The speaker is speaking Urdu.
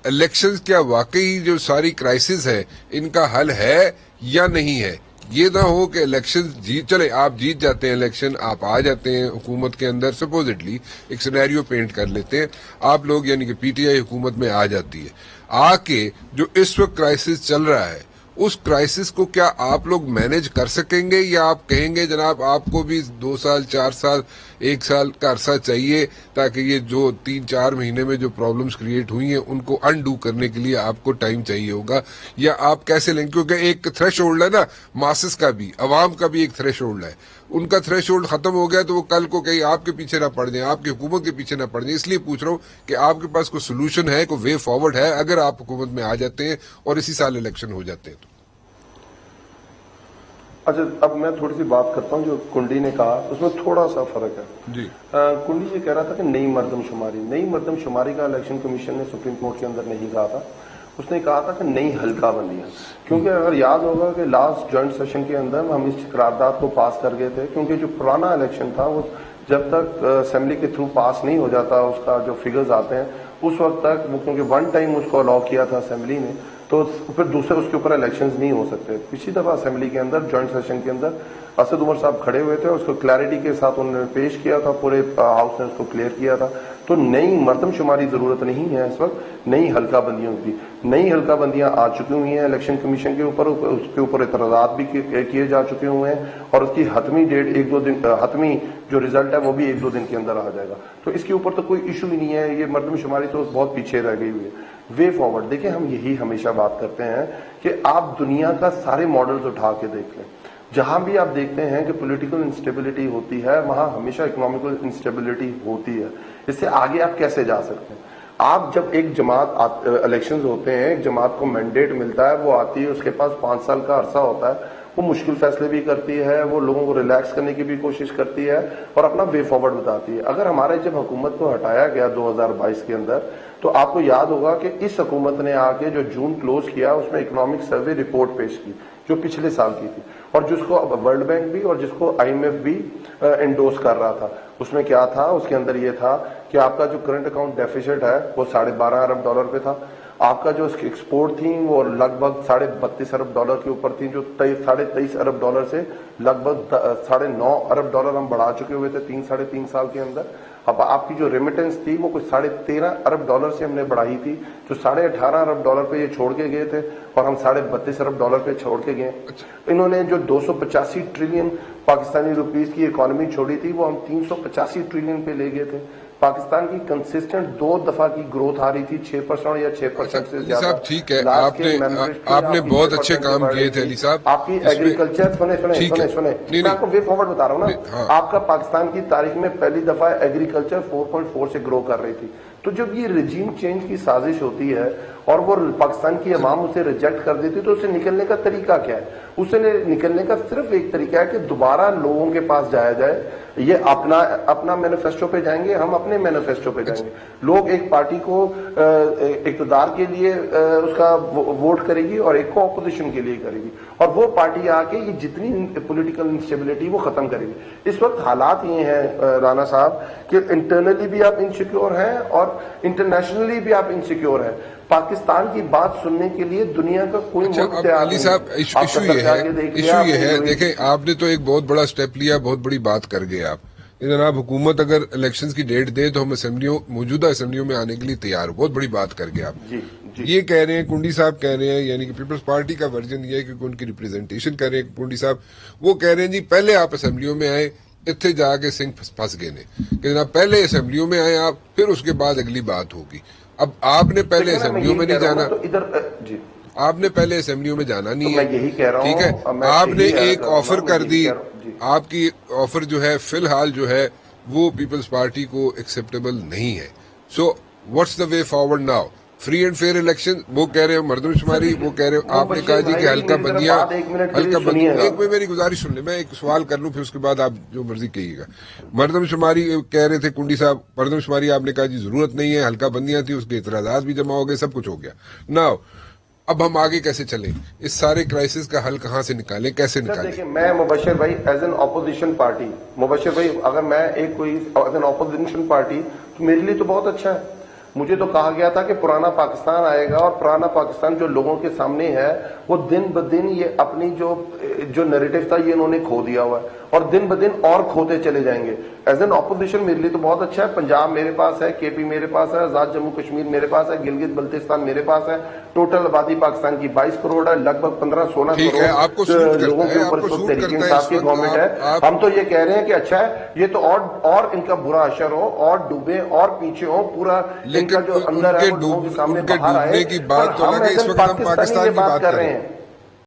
الیکشنز کیا واقعی جو ساری کرائسس ہے ان کا حل ہے یا نہیں ہے. یہ نہ ہو کہ الیکشن چلے آپ جیت جاتے ہیں الیکشن, آپ آ جاتے ہیں حکومت کے اندر, سپوزٹلی ایک سینیریو پینٹ کر لیتے ہیں آپ لوگ, یعنی کہ پی ٹی آئی حکومت میں آ جاتی ہے, آ کے جو اس وقت کرائسس چل رہا ہے اس کرائسس کو کیا آپ لوگ مینج کر سکیں گے, یا آپ کہیں گے جناب آپ کو بھی 2 سال 4 سال 1 سال کا عرصہ چاہیے تاکہ یہ جو 3-4 مہینے میں جو پرابلمز کریٹ ہوئی ہیں ان کو انڈو کرنے کے لیے آپ کو ٹائم چاہیے ہوگا, یا آپ کیسے لیں گے؟ کیونکہ ایک تھریش ہولڈ ہے نا ماسس کا بھی, عوام کا بھی ایک تھریش ہولڈ ہے, ان کا تھریش ہولڈ ختم ہو گیا تو وہ کل کو کہیں آپ کے پیچھے نہ پڑ جائیں, آپ کی حکومت کے پیچھے نہ پڑ جائیں. اس لیے پوچھ رہا ہوں کہ آپ کے پاس کوئی سولوشن ہے, کوئی وے فارورڈ ہے اگر آپ حکومت میں آ جاتے ہیں اور اسی سال الیکشن ہو جاتے ہیں تو. اچھا, اب میں تھوڑی سی بات کرتا ہوں جو کنڈی نے کہا اس میں تھوڑا سا فرق ہے. جی, کنڈی یہ کہہ رہا تھا کہ نئی مردم شماری کا الیکشن کمیشن نے سپریم کورٹ کے اندر نہیں کہا تھا, اس نے کہا تھا کہ نئی حلقہ بندیاں. کیونکہ اگر یاد ہوگا کہ لاسٹ جوائنٹ سیشن کے اندر ہم اس قرارداد کو پاس کر گئے تھے, کیونکہ جو پرانا الیکشن تھا وہ جب تک اسمبلی کے تھرو پاس نہیں ہو جاتا, اس کا جو فگرز آتے ہیں اس وقت تک, وہ کیونکہ 1 ٹائم اس کو الاؤ کیا تھا اسمبلی نے, تو پھر دوسرے اس کے اوپر الیکشنز نہیں ہو سکتے. پچھلی دفعہ اسمبلی کے اندر جوائنٹ سیشن کے اندر اسد عمر صاحب کھڑے ہوئے تھے, اس کو کلیئرٹی کے ساتھ انہوں نے پیش کیا تھا, پورے ہاؤس نے اس کو کلیئر کیا تھا. تو نئی مردم شماری ضرورت نہیں ہے اس وقت, نئی حلقہ بندیوں کی. نئی حلقہ بندیاں آ چکی ہوئی ہیں الیکشن کمیشن کے اوپر, اس کے اوپر اعتراضات بھی کیے جا چکے ہوئے ہیں, اور اس کی حتمی ڈیٹ 1-2 دن, حتمی جو ریزلٹ ہے وہ بھی 1-2 دن کے اندر آ جائے گا. تو اس کے اوپر تو کوئی ایشو ہی نہیں ہے, یہ مردم شماری تو بہت پیچھے رہ گئی ہوئی ہے. وے فارورڈ دیکھیں, ہم یہی ہمیشہ بات کرتے ہیں کہ آپ دنیا کا سارے ماڈلز اٹھا کے دیکھ لیں, جہاں بھی آپ دیکھتے ہیں کہ پولیٹیکل انسٹیبلٹی ہوتی ہے وہاں ہمیشہ اکنامیکل انسٹیبلٹی ہوتی ہے. اس سے آگے آپ کیسے جا سکتے ہیں؟ آپ جب ایک جماعت الیکشنز ہوتے ہیں, ایک جماعت کو مینڈیٹ ملتا ہے, وہ آتی ہے, اس کے پاس 5 سال کا عرصہ ہوتا ہے, وہ مشکل فیصلے بھی کرتی ہے, وہ لوگوں کو ریلیکس کرنے کی بھی کوشش کرتی ہے اور اپنا وے فارورڈ بتاتی ہے. اگر ہمارے جب حکومت کو ہٹایا گیا 2022 کے اندر, تو آپ کو یاد ہوگا کہ اس حکومت نے آ کے جو جون کلوز کیا اس میں اکنامک سروے رپورٹ پیش کی جو پچھلے سال کی تھی, اور جس کو ورلڈ بینک بھی اور جس کو IMF بھی انڈورس کر رہا تھا. اس میں کیا تھا, اس کے اندر یہ تھا کہ آپ کا جو کرنٹ اکاؤنٹ ڈیفیسٹ ہے وہ $12.5 ارب پہ تھا, آپ کا جو ایکسپورٹ تھی وہ لگ بھگ $32.5 ارب کے اوپر تھی, جو $23.5 ارب سے لگ بھگ $9.5 ارب ہم بڑھا چکے ہوئے تھے 3-3.5 سال کے اندر. اب آپ کی جو ریمیٹنس تھی وہ کچھ $13.5 ارب سے ہم نے بڑھائی تھی, جو $18.5 ارب پہ یہ چھوڑ کے گئے تھے, اور ہم $32.5 ارب پہ چھوڑ کے گئے. انہوں نے جو 285 ٹریلین پاکستانی روپیز کی اکانومی چھوڑی تھی وہ ہم 385 ٹریلین پہ لے گئے تھے. پاکستان کی کنسسٹنٹ 2 دفعہ کی گروتھ آ رہی تھی 6% یا 6% سے زیادہ. صاحب ٹھیک ہے, آپ نے بہت اچھے کام کیے تھے علی صاحب. آپ کی ایگریکلچر سنیں میں آپ کو وے فارورڈ بتا رہا ہوں نا, آپ کا پاکستان کی تاریخ میں پہلی دفعہ ایگریکلچر 4.4 سے گرو کر رہی تھی. تو جب یہ رجیم چینج کی سازش ہوتی ہے اور وہ پاکستان کی عوام اسے ریجیکٹ کر دیتی, تو اسے نکلنے کا طریقہ کیا ہے؟ اسے نکلنے کا صرف ایک طریقہ ہے کہ دوبارہ لوگوں کے پاس جایا جائے. یہ اپنا مینیفیسٹو پہ جائیں گے, ہم اپنے مینیفیسٹو پہ جائیں گے. لوگ ایک پارٹی کو اقتدار کے لیے اس کا ووٹ کرے گی اور ایک کو اپوزیشن کے لیے کرے گی, اور وہ پارٹی آ کے یہ جتنی پولیٹیکل انسٹیبلٹی وہ ختم کرے گی. اس وقت حالات یہ ہیں رانا صاحب کہ انٹرنلی بھی آپ انسیکیور ہیں اور انٹرنیشنلی بھی آپ انسیکیور ہیں. پاکستان کی بات سننے کے لیے دنیا کا کوئی ملک تیار نہیں. صاحب ایشو یہ ہے, دیکھیں آپ نے تو ایک بہت بڑا سٹیپ لیا, بہت بڑی بات کر گئے آپ. جناب حکومت اگر الیکشنز کی ڈیٹ دے تو ہم موجودہ اسمبلیوں میں آنے کے لیے تیار ہو, بہت بڑی بات کر گئے آپ. یہ کہہ رہے ہیں, کنڈی صاحب کہہ رہے ہیں, یعنی کہ پیپلز پارٹی کا ورژن یہ ہے کہ ان کی ریپرزنٹیشن کر رہے ہیں کنڈی صاحب, وہ کہہ رہے ہیں جی پہلے آپ اسمبلیوں میں آئے, اتنے جا کے سنگ پھنس گئے نے, کہ جناب پہلے اسمبلیوں میں آئے آپ, پھر اس کے بعد اگلی بات ہوگی. اب آپ نے پہلے اسمبلیوں میں نہیں جانا, آپ نے پہلے اسمبلیوں میں جانا نہیں ہے, ٹھیک ہے, آپ نے ایک آفر کر دی, آپ کی آفر جو ہے فی الحال جو ہے وہ پیپلز پارٹی کو ایکسیپٹیبل نہیں ہے. So what's the way forward now? Free and fair election وہ کہہ رہے ہو, مردم شماری وہ کہہ رہے ہو, آپ نے کہا جی کہ ہلکا بندیاں, ایک میں میری گزارش سن لیں, میں ایک سوال کر لوں پھر اس کے بعد آپ جو مرضی کہیے گا. مردم شماری کہہ رہے تھے کنڈی صاحب, مردم شماری آپ نے کہا جی ضرورت نہیں ہے, ہلکا بندیاں تھی, اس کے اعتراضات بھی جمع ہو گئے, سب کچھ ہو گیا. ناؤ اب ہم آگے کیسے چلیں, اس سارے کرائسس کا حل کہاں سے نکالیں, کیسے نکالیں؟ دیکھیں میں مبشر بھائی ایز این اپوزیشن پارٹی, مبشر بھائی اگر میں ایک کوئی ایز این اپوزیشن پارٹی تو میرے لیے تو بہت اچھا ہے. مجھے تو کہا گیا تھا کہ پرانا پاکستان آئے گا اور پرانا پاکستان جو لوگوں کے سامنے ہے وہ دن بدن یہ اپنی جو نیریٹو تھا یہ انہوں نے کھو دیا ہوا ہے اور دن بدن اور کھوتے چلے جائیں گے. ایز این اپوزیشن میرے لیے تو بہت اچھا ہے. پنجاب میرے پاس ہے, کے پی میرے پاس ہے, آزاد جموں کشمیر میرے پاس ہے, گلگت بلتستان میرے پاس ہے. ٹوٹل آبادی پاکستان کی 22 کروڑ ہے, لگ بھگ 15-16 کروڑ لوگوں کے اوپر اس وقت تحریک انصاف کی گورنمنٹ ہے. ہم تو یہ کہہ رہے ہیں کہ اچھا ہے یہ تو اور ان کا برا اثر ہو اور ڈوبے اور پیچھے ہو, پورا ان کا جو اندر ہے وہ لوگوں کے سامنے باہر آئے. کی بات تو ہم ایسے پاکستانی یہ بات کر رہے ہیں